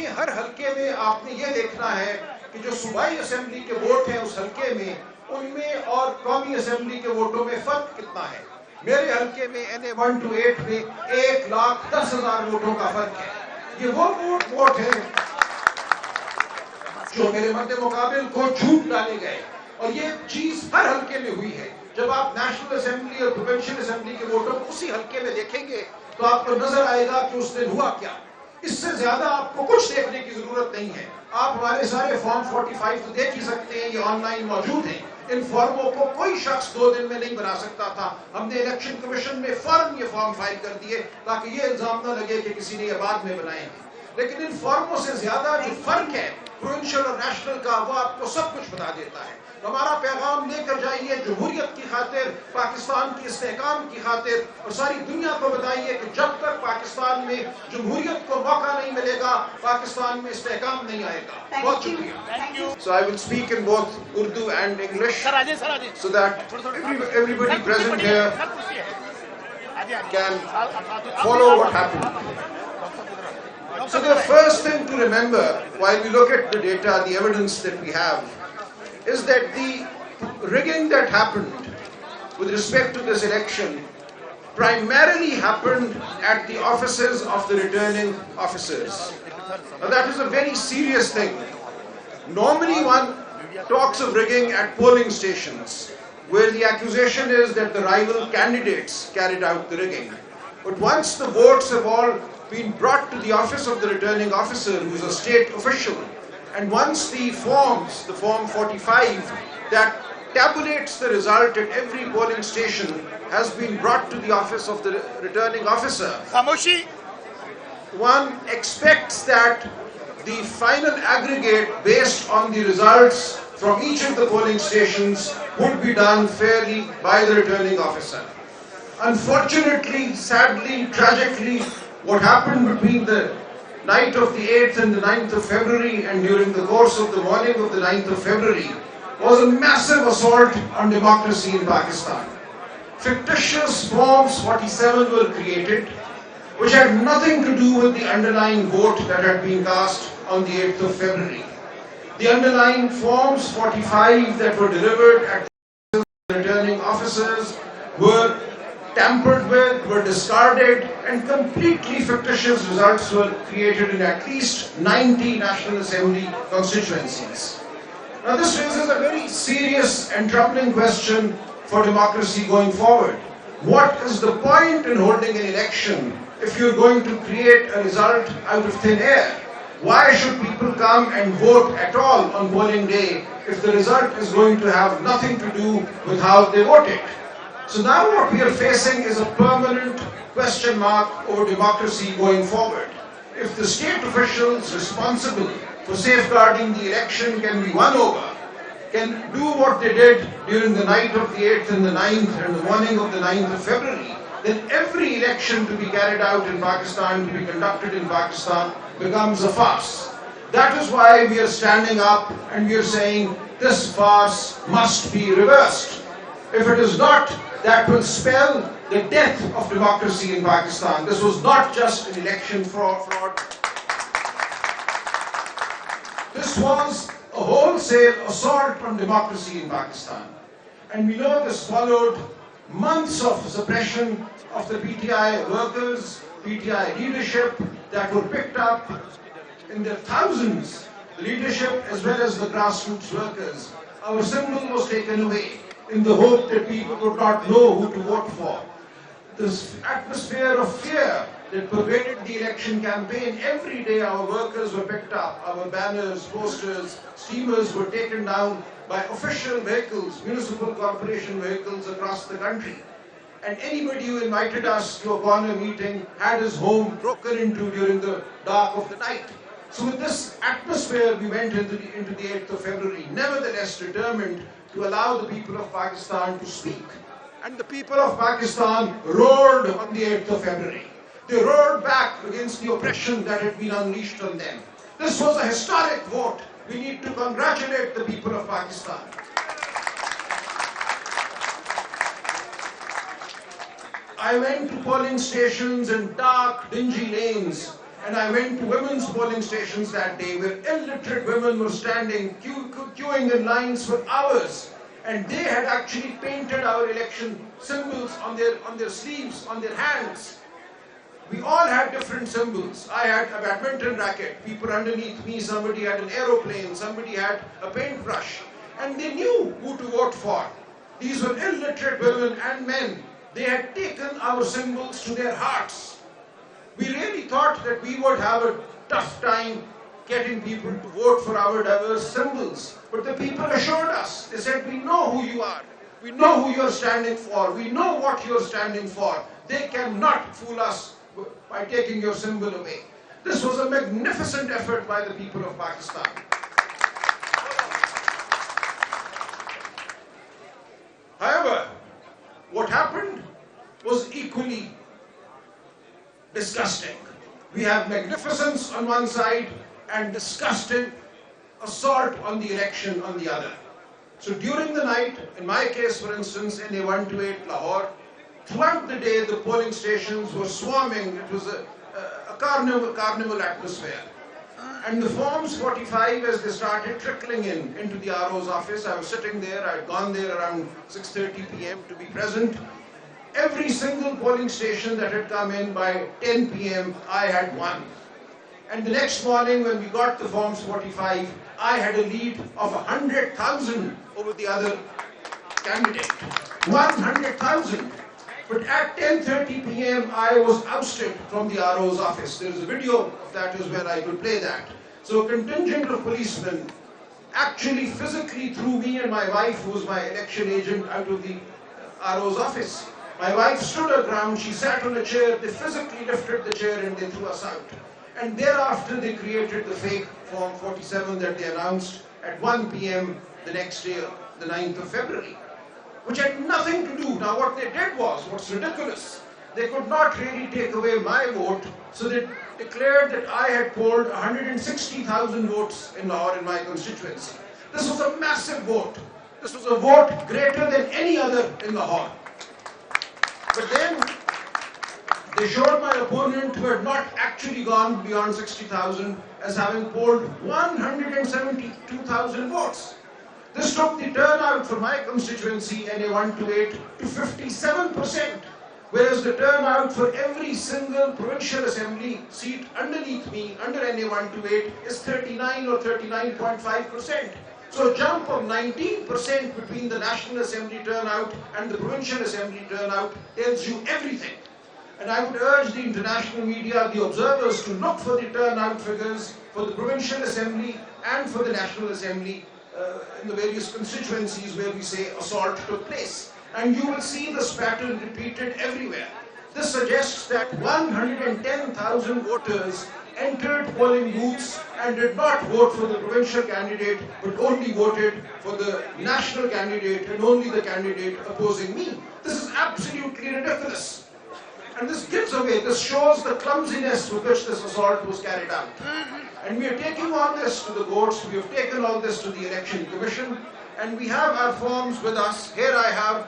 देखिए, हर हल्के में आपने ये देखना है कि जो सूबाई असेंबली के वोट हैं उस हल्के में, उनमें और कौमी असेंबली के वोटों में फर्क कितना है। मेरे हल्के में NA 1 to 8 में 1,10,000 वोटों का फर्क है। ये वो वोट है जो मेरे मध्य मुकाबिल को झूठ डाले गए, और ये चीज हर हल्के में हुई है। जब आप नेशनल असेंबली और प्रोविंशियल असेंबली के वोटों को उसी हल्के में देखेंगे तो आपको नजर आएगा कि उस दिन हुआ क्या। इससे ज्यादा आपको कुछ देखने की जरूरत नहीं है। आप हमारे सारे फॉर्म 45 तो देख ही सकते हैं, ये ऑनलाइन मौजूद हैं। इन फॉर्मों को कोई शख्स 2 दिन में नहीं बना सकता था। हमने इलेक्शन कमीशन में फौरन ये फॉर्म फाइल कर दिए ताकि ये इल्जाम न लगे कि किसी ने ये बाद में बनाए हैं। लेकिन इन फॉर्मों से ज्यादा जो फर्क है प्रोविंशियल और नेशनल का, वो आपको सब कुछ बता देता है। तो हमारा पैगाम लेकर जाइए जमहूरियत की खातिर, पाकिस्तान की इस्तेहकाम की खातिर, और सारी दुनिया को बताइए कि जब तक पाकिस्तान में जमहूरियत को मौका नहीं मिलेगा, पाकिस्तान में इस्तेहकाम नहीं आएगा। बहुत शुक्रिया। So I will speak in both Urdu and English so that everybody present here can follow what happened. So the first thing to remember while we look at the data, the evidence that we have, is that the rigging that happened with respect to this election primarily happened at the offices of the returning officers. Now that is a very serious thing. Normally one talks of rigging at polling stations, where the accusation is that the rival candidates carried out the rigging. But once the votes have all been brought to the office of the returning officer, who is a state official, and once the forms, the form 45 that tabulates the result at every polling station has been brought to the office of the returning officer, one expects that the final aggregate based on the results from each of the polling stations would be done fairly by the returning officer. Unfortunately, sadly, tragically, what happened between the night of the 8th and the 9th of February and during the course of the morning of the 9th of February was a massive assault on democracy in Pakistan. Fictitious forms 47 were created which had nothing to do with the underlying vote that had been cast on the 8th of February. The underlying forms 45 that were delivered at the returning officers were tampered with, were discarded, and completely fictitious results were created in at least 90 National Assembly constituencies. Now this raises a very serious and troubling question for democracy going forward. What is the point in holding an election if you're going to create a result out of thin air? Why should people come and vote at all on polling day if the result is going to have nothing to do with how they voted? So now what we are facing is a permanent question mark over democracy going forward. If the state officials responsible for safeguarding the election can be won over, can do what they did during the night of the 8th and the 9th and the morning of the 9th of February, then every election to be carried out in Pakistan, to be conducted in Pakistan, becomes a farce. That is why we are standing up and we are saying this farce must be reversed. If it is not, that will spell the death of democracy in Pakistan. This was not just an election fraud. This was a wholesale assault on democracy in Pakistan. And we know this followed months of suppression of the PTI workers, PTI leadership that were picked up in their thousands, leadership as well as the grassroots workers. Our symbol was taken away in the hope that people would not know who to vote for. This atmosphere of fear that pervaded the election campaign, every day our workers were picked up, our banners, posters, steamers were taken down by official vehicles, municipal corporation vehicles across the country. And anybody who invited us to a corner meeting had his home broken into during the dark of the night. So with this atmosphere, we went into the 8th of February, nevertheless determined to allow the people of Pakistan to speak. And the people of Pakistan roared on the 8th of February. They roared back against the oppression that had been unleashed on them. This was a historic vote. We need to congratulate the people of Pakistan. I went to polling stations in dark, dingy lanes And I went to women's polling stations that day where illiterate women were standing, queuing in lines for hours. And they had actually painted our election symbols on their sleeves, on their hands. We all had different symbols. I had a badminton racket. People underneath me, somebody had an aeroplane, somebody had a paintbrush. And they knew who to vote for. These were illiterate women and men. They had taken our symbols to their hearts. We really thought that we would have a tough time getting people to vote for our diverse symbols. But the people assured us. They said, we know who you are. We know who you're standing for. We know what you're standing for. They cannot fool us by taking your symbol away. This was a magnificent effort by the people of Pakistan. However, what happened was equally disgusting. We have magnificence on one side and disgusting assault on the election on the other. So during the night, in my case for instance, in A128 Lahore, throughout the day the polling stations were swarming. It was a carnival atmosphere. And the forms 45, as they started trickling into the RO's office, I was sitting there. I had gone there around 6:30 p.m. to be present. Every single polling station that had come in by 10 p.m., I had won. And the next morning when we got the forms 45, I had a lead of 100,000 over the other candidate. 100,000. But at 10:30 p.m., I was ousted from the RO's office. There is a video of that as well. I could play that. So a contingent of policemen actually physically threw me and my wife, who was my election agent, out of the RO's office. My wife stood her ground. She sat on a chair. They physically lifted the chair and they threw us out. And thereafter, they created the fake Form 47 that they announced at 1 p.m. the next day, the 9th of February. Which had nothing to do. Now what they did was, what's ridiculous, they could not really take away my vote, so they declared that I had polled 160,000 votes in Lahore in my constituency. This was a massive vote. This was a vote greater than any other in Lahore. But then they showed my opponent, who had not actually gone beyond 60,000, as having polled 172,000 votes. This took the turnout for my constituency, NA128, to 57%, whereas the turnout for every single provincial assembly seat underneath me, under NA128, is 39 or 39.5%. So a jump of 19% between the National Assembly turnout and the Provincial Assembly turnout tells you everything. And I would urge the international media, the observers, to look for the turnout figures for the Provincial Assembly and for the National Assembly in the various constituencies where we say assault took place. And you will see this pattern repeated everywhere. This suggests that 110,000 voters entered polling booths and did not vote for the provincial candidate, but only voted for the national candidate and only the candidate opposing me. This is absolutely ridiculous. And this gives away, this shows the clumsiness with which this assault was carried out. And we are taking all this to the courts, we have taken all this to the Election Commission, and we have our forms with us. Here I have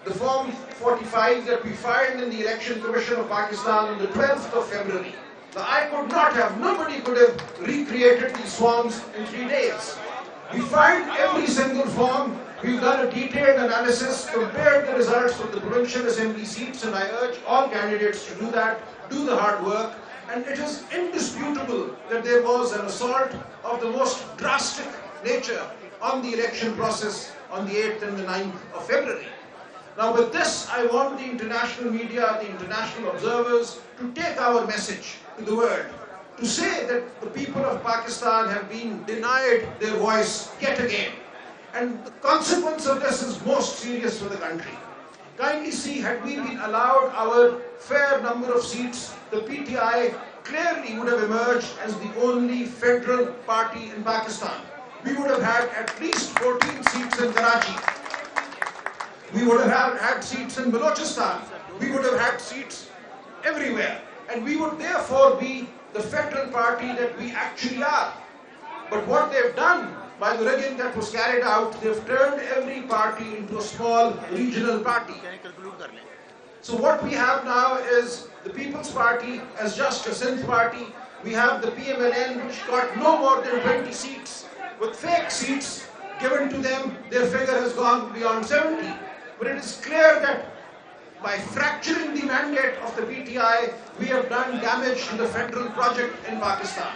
the Form 45 that we filed in the Election Commission of Pakistan on the 12th of February. Now I could not have, nobody could have recreated these forms in 3 days. We filed every single form. We've done a detailed analysis, compared the results of the provincial assembly seats, and I urge all candidates to do that, do the hard work. And it is indisputable that there was an assault of the most drastic nature on the election process on the 8th and the 9th of February. Now with this, I want the international media, the international observers, to take our message to the world, to say that the people of Pakistan have been denied their voice yet again. And the consequence of this is most serious for the country. Kindly see, had we been allowed our fair number of seats, the PTI clearly would have emerged as the only federal party in Pakistan. We would have had at least 14 seats in Karachi. We would have had seats in Balochistan. We would have had seats everywhere. And we would therefore be the federal party that we actually are. But what they've done, by the rigging that was carried out, they've turned every party into a small regional party. So what we have now is the People's Party as just a synth party. We have the PMLN, which got no more than 20 seats. With fake seats given to them, their figure has gone beyond 70. But it is clear that by fracturing the mandate of the PTI, we have done damage to the federal project in Pakistan.